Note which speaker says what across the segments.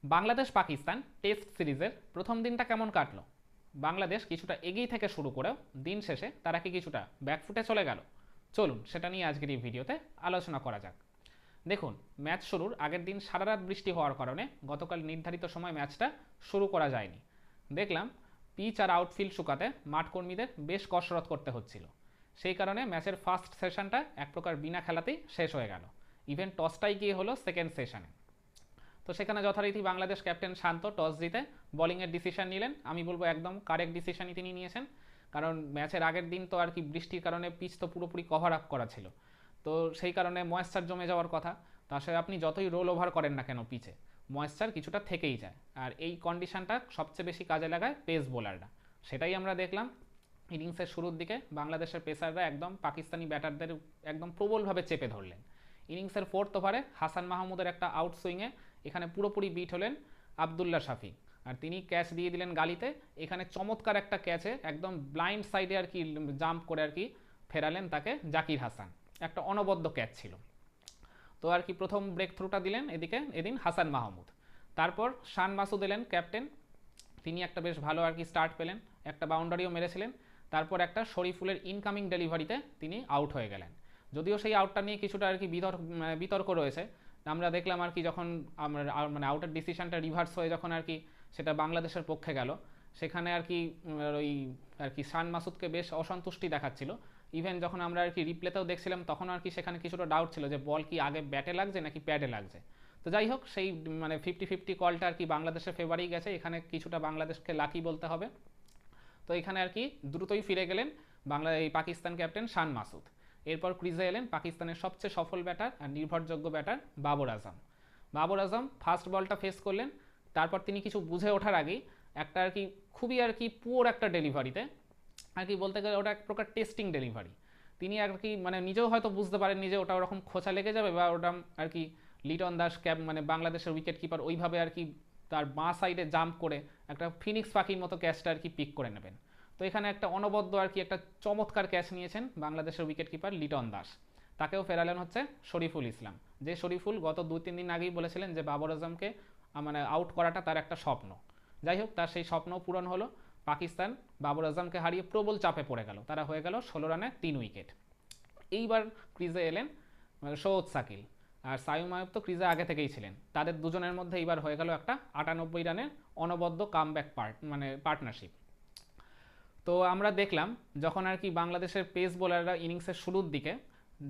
Speaker 1: Bangladesh Pakistan test সিরিজের প্রথম দিনটা কেমন কাটলো? বাংলাদেশ কিছুটা এগিয়ে থেকে শুরু করেও দিন শেষে তারা কি কিছুটা ব্যাকফুটে চলে গেল? চলুন সেটা নিয়ে আজকের এই ভিডিওতে আলোচনা করা যাক। দেখুন, ম্যাচ শুরুর আগের দিন সারা রাত বৃষ্টি হওয়ার কারণে গতকাল নির্ধারিত সময় ম্যাচটা শুরু করা যায়নি। দেখলাম পিচ আর আউটফিল্ড শুকাতে মাঠকর্মীদের বেশ কসরত করতে হচ্ছিল। সেই কারণে ম্যাচের ফার্স্ট সেশনটা এক প্রকার বিনা খেলাতেই শেষ হয়ে গেল। ইভেন টসটাই গিয়ে হলো সেকেন্ড সেশনে। তো সেখানে যথারীতি বাংলাদেশ ক্যাপ্টেন শান্ত টস জিতে বোলিংয়ের ডিসিশন নিলেন। আমি বলবো একদম কারেক্ট ডিসিশনই তিনি নিয়েছেন, কারণ ম্যাচের আগের দিন তো আর কি বৃষ্টির কারণে পিচ তো পুরোপুরি কভার আপ করা ছিল। তো সেই কারণে ময়েশ্চার জমে যাওয়ার কথা। তো আসলে আপনি যতই রোল ওভার করেন না কেন পিচে, ময়েশ্চার কিছুটা থেকেই যায়, আর এই কন্ডিশনটা সবচেয়ে বেশি কাজে লাগায় পেস বোলাররা। সেটাই আমরা দেখলাম ইনিংসের শুরুর দিকে বাংলাদেশের পেসাররা একদম পাকিস্তানি ব্যাটারদের একদম প্রবলভাবে চেপে ধরলেন। ইনিংসের ফোর্থ ওভারে হাসান মাহমুদের একটা আউট সুইংয়ে এখানে পুরোপুরি বিট হলেন আবদুল্লা শাফি, আর তিনি ক্যাচ দিয়ে দিলেন গালিতে। এখানে চমৎকার একটা ক্যাচে একদম ব্লাইন্ড সাইডে আর কি জাম্প করে আর কি ফেরালেন তাকে জাকির হাসান। একটা অনবদ্য ক্যাচ ছিল। তো আর কি প্রথম ব্রেক থ্রুটা দিলেন এদিন হাসান মাহমুদ। তারপর শান মাসুদ এলেন ক্যাপ্টেন, তিনি একটা বেশ ভালো আর কি স্টার্ট পেলেন, একটা বাউন্ডারিও মেরেছিলেন। তারপর একটা শরীফুলের ইনকামিং ডেলিভারিতে তিনি আউট হয়ে গেলেন। যদিও সেই আউটটা নিয়ে কিছুটা আর কি বিতর্ক রয়েছে। আমরা দেখলাম আর কি যখন আমরা মানে আউটের ডিসিশনটা রিভার্স হয়ে যখন আর কি সেটা বাংলাদেশের পক্ষে গেল, সেখানে আর কি ওই আর কি শান মাসুদকে বেশ অসন্তুষ্টি দেখাচ্ছিল। ইভেন যখন আমরা আর কি রিপ্লেতেও দেখছিলাম তখন আর কি সেখানে কিছুটা ডাউট ছিল যে বল কি আগে ব্যাটে লাগছে নাকি প্যাডে লাগছে। তো যাই হোক, সেই মানে 50-50 কলটা আর কি বাংলাদেশের ফেভারেই গেছে। এখানে কিছুটা বাংলাদেশকে লাকি বলতে হবে। তো এখানে আর কি দ্রুতই ফিরে গেলেন এই পাকিস্তান ক্যাপ্টেন শান মাসুদ। এরপর ক্রিজে এলেন পাকিস্তানের সবচেয়ে সফল ব্যাটার আর নির্ভরযোগ্য ব্যাটার বাবর আজম। বাবর আজম ফার্স্ট বলটা ফেস করলেন। তারপর তিনি কিছু বুঝে ওঠার আগেই একটা আর কি খুবই আর কি পুয়োর একটা ডেলিভারিতে আর কি বলতে গেলে ওটা এক প্রকার টেস্টিং ডেলিভারি। তিনি আর কি মানে নিজেও হয়তো বুঝতে পারেননি যে ওটা ওরকম খোঁচা লেগে যাবে, বা ওটা আর কি লিটন দাস মানে বাংলাদেশের উইকেট কিপার ওইভাবে আর কি তার বাঁ সাইডে জাম্প করে একটা ফিনিক্স পাখির মতো ক্যাচটা আর কি পিক করে নেবেন। তো এখানে একটা অনবদ্য আর কি একটা চমৎকার ক্যাচ নিয়েছেন বাংলাদেশের উইকেট কিপার লিটন দাস। তাকেও ফেরালেন হচ্ছে শরীফুল ইসলাম, যে শরীফুল গত 2-3 দিন আগেই বলেছিলেন যে বাবর আজমকে মানে আউট করাটা তার একটা স্বপ্ন। যাই হোক, তার সেই স্বপ্ন পূরণ হলো। পাকিস্তান বাবর আজমকে হারিয়ে প্রবল চাপে পড়ে গেল, তারা হয়ে গেল 16 রানে 3 উইকেট। এইবার ক্রিজে এলেন সৌদ সাকিল, আর সাইম আয়ুব তো ক্রিজে আগে থেকেই ছিলেন। তাদের দুজনের মধ্যে এবার হয়ে গেল একটা 98 রানের অনবদ্য কামব্যাক পার্টনারশিপ। তো আমরা দেখলাম যখন আর কি বাংলাদেশের পেস বোলাররা ইনিংসের শুরুর দিকে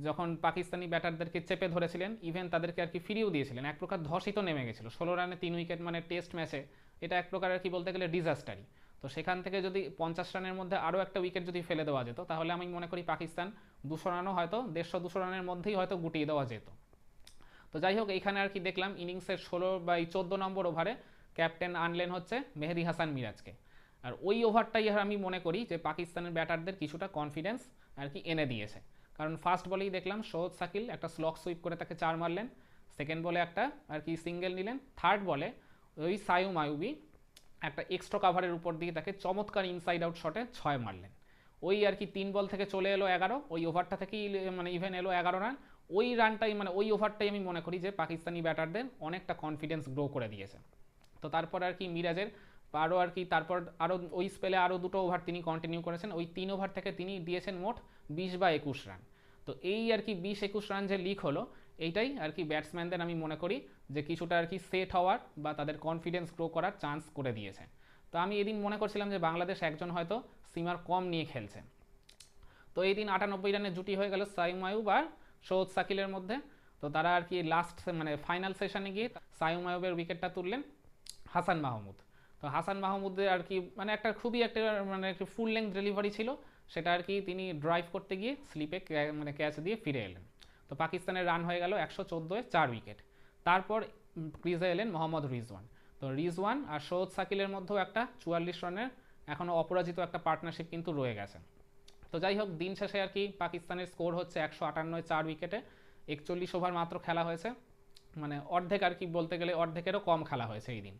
Speaker 1: যখন পাকিস্তানি ব্যাটারদেরকে চেপে ধরেছিলেন, ইভেন তাদেরকে আর কি ফিরিয়েও দিয়েছিলেন, এক প্রকার ধসিত নেমে গেছিল 16 রানে 3 উইকেট, মানে টেস্ট ম্যাচে এটা এক প্রকার আর কি বলতে গেলে ডিজাস্টারই। তো সেখান থেকে যদি 50 রানের মধ্যে আরও একটা উইকেট যদি ফেলে দেওয়া যেত, তাহলে আমি মনে করি পাকিস্তান 200 রানও হয়তো 150-200 রানের মধ্যেই হয়তো গুটিয়ে দেওয়া যেত। তো যাই হোক, এইখানে আর কি দেখলাম ইনিংসের 14 নম্বর ওভারে ক্যাপ্টেন আনলেন হচ্ছে মেহেদি হাসান মিরাজকে। আর ওই ওভারটাই আমি মনে করি যে পাকিস্তানের ব্যাটারদের কিছুটা কনফিডেন্স আর কি এনে দিয়েছে। কারণ ফার্স্ট বলেই দেখলাম সৌদ সাকিল একটা স্লক সুইপ করে তাকে 4 মারলেন, সেকেন্ড বলে একটা আর কি সিঙ্গেল নিলেন, থার্ড বলে ওই সাইম আয়ুবি একটা এক্সট্রা কাভারের উপর দিয়ে তাকে চমৎকার ইনসাইড আউট শটে 6 মারলেন। ওই আর কি 3 বল থেকে চলে এলো 11, ওই ওভারটা থেকেই মানে ইভেন এলো 11 রান। ওই রানটাই মানে ওই ওভারটাই আমি মনে করি যে পাকিস্তানি ব্যাটারদের অনেকটা কনফিডেন্স গ্রো করে দিয়েছে। তো তারপর আর কি মিরাজের আরও আর কি তারপর আরও ওই স্পেলে আরও 2টো ওভার তিনি কন্টিনিউ করেছেন। ওই 3 ওভার থেকে তিনি দিয়েছেন মোট 20/21 রান। তো এই আর কি 20-21 রান যে লিক হলো, এইটাই আর কি ব্যাটসম্যানদের আমি মনে করি যে কিছুটা আর কি সেট হওয়ার বা তাদের কনফিডেন্স গ্রো করার চান্স করে দিয়েছে। তো আমি এদিন মনে করছিলাম যে বাংলাদেশ একজন হয়তো সিমার কম নিয়ে খেলছে। তো এই দিন 98 রানের জুটি হয়ে গেল সাইম আয়ুব আর সৌদ সাকিলের মধ্যে। তো তারা আর কি লাস্ট মানে ফাইনাল সেশনে গিয়ে সাইম আয়ুবের উইকেটটা তুললেন হাসান মাহমুদ। তো হাসান মাহমুদের আর কি মানে একটা খুবই একটা মানে একটা ফুল লেন্থ ডেলিভারি ছিল, সেটা আর কি তিনি ড্রাইভ করতে গিয়ে স্লিপে মানে ক্যাচ দিয়ে ফিরে এলেন। তো পাকিস্তানের রান হয়ে গেল 114-এ 4 উইকেট। তারপর ক্রিজে এলেন মোহাম্মদ রিজওয়ান। তো রিজওয়ান আর সৌদ সাকিলের মধ্যেও একটা 44 রানের এখনও অপরাজিত একটা পার্টনারশিপ কিন্তু রয়ে গেছে। তো যাই হোক, দিন শেষে আর কি পাকিস্তানের স্কোর হচ্ছে 158-এ 4 উইকেটে, 41 ওভার মাত্র খেলা হয়েছে, মানে অর্ধেক আর কি বলতে গেলে অর্ধেকেরও কম খেলা হয়েছে এই দিন।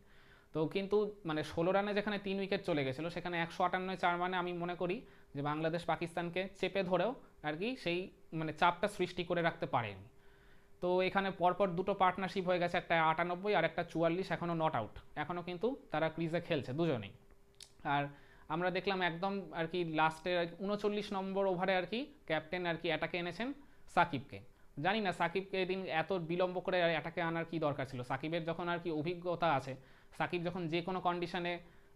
Speaker 1: তো কিন্তু মানে 16 রানে যেখানে 3 উইকেট চলে গেছিলো, সেখানে 158-এ 4 মানে আমি মনে করি যে বাংলাদেশ পাকিস্তানকে চেপে ধরেও আর কি সেই মানে চাপটা সৃষ্টি করে রাখতে পারেনি। তো এখানে পরপর দুটো পার্টনারশিপ হয়ে গেছে, একটা 98 আর একটা 44, এখনও নট আউট, এখনও কিন্তু তারা ক্রিজে খেলছে দুজনেই। আর আমরা দেখলাম একদম আর কি লাস্টের 39 নম্বর ওভারে আর কি ক্যাপ্টেন আর কি অ্যাটাকে এনেছেন সাকিবকে। জানি না সাকিবকে এদিন এত বিলম্ব করে অ্যাটাকে আনার কি দরকার ছিল। সাকিবের যখন আর কি অভিজ্ঞতা আছে, সাকিব যখন যে কোনো কন্ডিশনে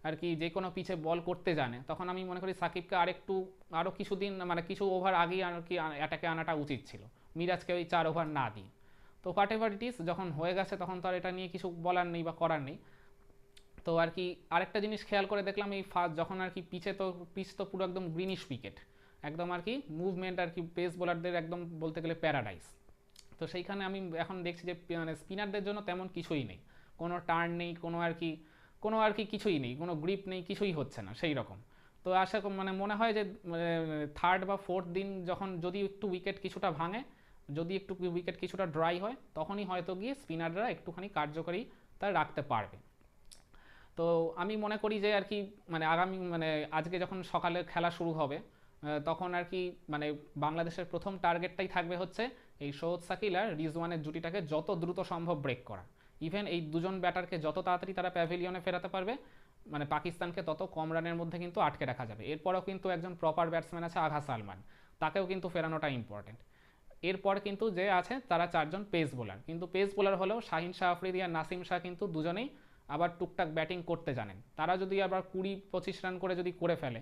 Speaker 1: আর কি যে কোনো পিচে বল করতে জানে, তখন আমি মনে করি সাকিবকে আরও কিছুদিন মানে কিছু ওভার আগেই আর কি অ্যাটাকে আনাটা উচিত ছিল, মিরাজকে ওই 4 ওভার না দিয়ে। তো হোয়াট এভার ইট ইস, যখন হয়ে গেছে তখন তো আর এটা নিয়ে কিছু বলার নেই বা করার নেই। তো আর কি আরেকটা জিনিস খেয়াল করে দেখলাম, এই ফার্স্ট যখন আর কি পিচ তো পুরো একদম গ্রিনিশ উইকেট, একদম আর কি মুভমেন্ট আর কি পেস বোলারদের একদম বলতে গেলে প্যারাডাইস। তো সেইখানে আমি এখন দেখছি যে মানে স্পিনারদের জন্য তেমন কিছুই নেই, কোনো টার্ন নেই, কোনো আর কি কিছুই নেই, কোনো গ্রিপ নেই, কিছুই হচ্ছে না সেই রকম। তো মানে মনে হয় যে থার্ড বা ফোর্থ দিন যখন যদি একটু উইকেট কিছুটা ভাঙে, যদি একটু উইকেট কিছুটা ড্রাই হয়, তখনই হয়তো গিয়ে স্পিনাররা একটুখানি কার্যকরী তা রাখতে পারবে। তো আমি মনে করি যে আর কি মানে আগামী মানে আজকে যখন সকালে খেলা শুরু হবে, তখন আর কি মানে বাংলাদেশের প্রথম টার্গেটটাই থাকবে হচ্ছে এই সৌদ সাকিল আর রিজওয়ানের জুটিটাকে যত দ্রুত সম্ভব ব্রেক করা। ইভেন এই দুজন ব্যাটারকে যত তাড়াতাড়ি তারা প্যাভিলিয়নে ফেরাতে পারবে, মানে পাকিস্তানকে তত কম রানের মধ্যে কিন্তু আটকে রাখা যাবে। এরপরেও কিন্তু একজন প্রপার ব্যাটসম্যান আছে আগা সালমান, তাকেও কিন্তু ফেরানোটা ইম্পর্টেন্ট। এরপর কিন্তু যে আছে তারা 4জন পেস বোলার, কিন্তু পেস বোলার হলেও শাহিন শাহ আফ্রিদি আর নাসিম শাহ কিন্তু দুজনেই আবার টুকটাক ব্যাটিং করতে জানেন। তারা যদি আবার 20-25 রান করে যদি করে ফেলে,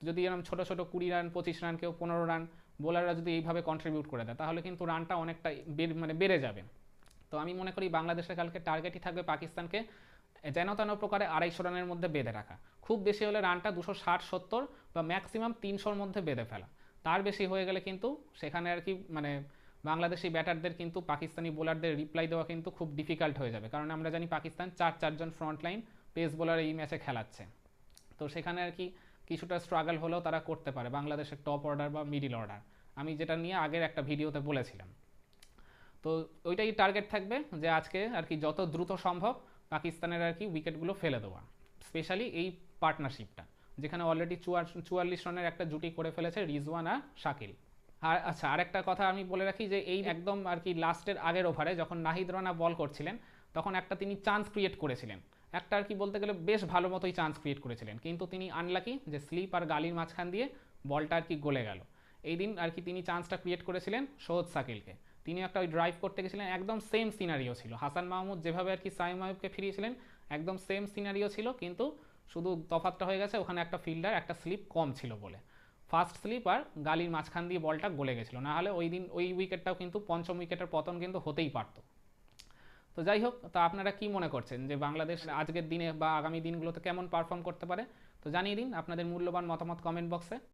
Speaker 1: যদি এরকম ছোটো ছোটো 20 রান 25 রান কেউ 15 রান বোলাররা যদি এইভাবে কন্ট্রিবিউট করে দেয়, তাহলে কিন্তু রানটা অনেকটা মানে বেড়ে যাবে। তো আমি মনে করি বাংলাদেশের কালকে টার্গেটই থাকবে পাকিস্তানকে যেন তেন প্রকারে 250 রানের মধ্যে বেঁধে রাখা, খুব বেশি হলে রানটা 260-70 বা ম্যাক্সিমাম 300-র মধ্যে বেঁধে ফেলা। তার বেশি হয়ে গেলে কিন্তু সেখানে আর কি মানে বাংলাদেশি ব্যাটারদের কিন্তু পাকিস্তানি বোলারদের রিপ্লাই দেওয়া কিন্তু খুব ডিফিকাল্ট হয়ে যাবে, কারণ আমরা জানি পাকিস্তান 4-4জন ফ্রন্টলাইন পেস বোলার এই ম্যাচে খেলাচ্ছে। তো সেখানে আর কি কিছুটা স্ট্রাগল হলেও তারা করতে পারে বাংলাদেশের টপ অর্ডার বা মিডিল অর্ডার, আমি যেটা নিয়ে আগের একটা ভিডিওতে বলেছিলাম। তো ওইটাই টার্গেট থাকবে যে আজকে আর কি যত দ্রুত সম্ভব পাকিস্তানের আর কি উইকেটগুলো ফেলে দেওয়া, স্পেশালি এই পার্টনারশিপটা যেখানে অলরেডি 44 রানের একটা জুটি করে ফেলেছে রিজওয়ান আর শাকিল। আর আচ্ছা, আরেকটা কথা আমি বলে রাখি যে এই একদম আর কি লাস্টের আগের ওভারে যখন নাহিদ রানা বল করছিলেন, তখন একটা তিনি চান্স ক্রিয়েট করেছিলেন, একটা আর কি বলতে গেলে বেশ ভালো মতোই চান্স ক্রিয়েট করেছিলেন, কিন্তু তিনি আনলাকি যে স্লিপ আর গালির মাঝখান দিয়ে বলটা আর কি গলে গেল। এই দিন আর কি তিনি চান্সটা ক্রিয়েট করেছিলেন সৌদ সাকিলকে, তিনি একটা ওই ড্রাইভ করতে গেছিলেন, একদম সেম সিনারিও ছিল, হাসান মাহমুদ যেভাবে আর কি সাইম আয়ুবকে ফিরিয়েছিলেন একদম সেম সিনারিও ছিল, কিন্তু শুধু তফাৎটা হয়ে গেছে ওখানে একটা ফিল্ডার একটা স্লিপ কম ছিল বলে ফার্স্ট স্লিপ আর গালির মাঝখান দিয়ে বলটা গলে গেছিলো, না হলে ওই দিন ওই উইকেটটাও কিন্তু পঞ্চম উইকেটের পতন কিন্তু হতেই পারতো। তো যাই হোক, তো আপনারা কি মনে করছেন যে বাংলাদেশ আজকের দিনে বা আগামী দিনগুলোতে কেমন পারফর্ম করতে পারে? তো জানিয়ে দিন আপনাদের মূল্যবান মতামত কমেন্ট বক্সে।